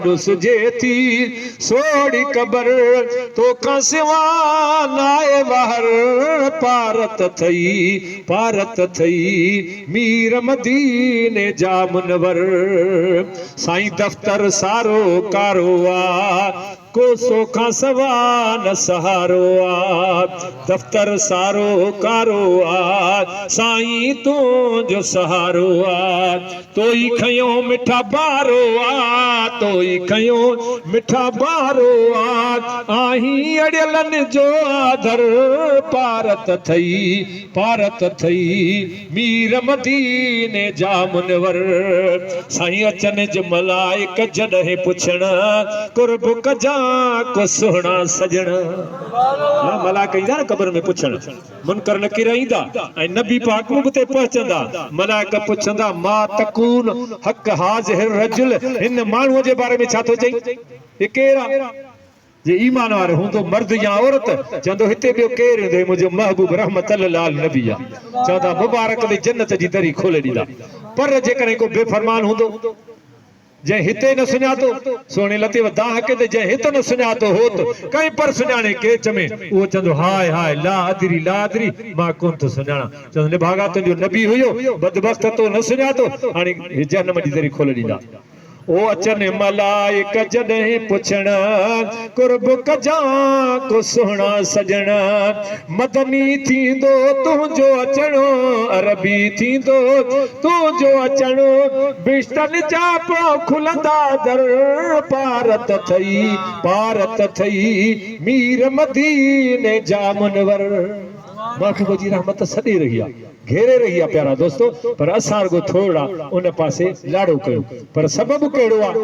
ॾुसिजे थी सोड़ी क़बर तोखां सिवा नाए वाहर पारत थई मीर मदीने जा मुनवर साईं दफ़्तर सारो कारो आ को सोखा सवा न सहारो आ दफ़्तर सारो कारो आ साईं तुंहिंजो सहारो आ तोई खयो मिठा बारो आ तोई खयो मिठा बारो आ आहीं अड़ियलन जो आदर पारत थई मीर मदीने जा मुनवर साईं अचन ज मलाइक जॾहिं पुछण कुर्ब कजा को सुहिणा सजण मलाइक ईंदा न क़बर में पुछण मुनकर नकीर ईंदा ऐं नबी पाक मुंह ते पहुचंदा मलाइक पुछंदा मा तकून हक़ हाज़िर रजुल हिन माण्हूअ जे बारे में छा थो चई हे केरु आहे जे ईमान वारो हूंदो मर्द या औरत चवंदो हिते ॿियो केरु हूंदो मुंहिंजो महबूब रहमत लाल नबी आहे चवंदा मुबारक ॾे जन्नत जी दरी खोले ॾींदा पर जेकॾहिं को बेफ़रमान हूंदो जै हिते न सुञातो सोने लते दाह के ते जै हिते न सुञातो होत कई पर सुञाणे केच में वो चंदो हाय हाय ला अदरी मां कोन तो सुञाणा चंदो भागा तुंहिंजो नबी हुयो बदबख्त तो न सुञातो हाणे जन्नत जी दरी खोले ॾींदा ओ अचन मलाइक जॾहिं पुछण कुर्ब कजा को सुहिणा सजण मदनी थींदो तुंहिंजो अचणो अरबी थींदो तुंहिंजो अचणो बिश्तनि जा पियो खुलंदा दर पारत थई मीर मदीने जा मुनवर महबूब जी रहमत सॾे रही आहे घेरे रही आहे प्यारा दोस्तों पर असां रुगो थोड़ा उन पासे लाड़ो कयो पर सबब कहिड़ो आहे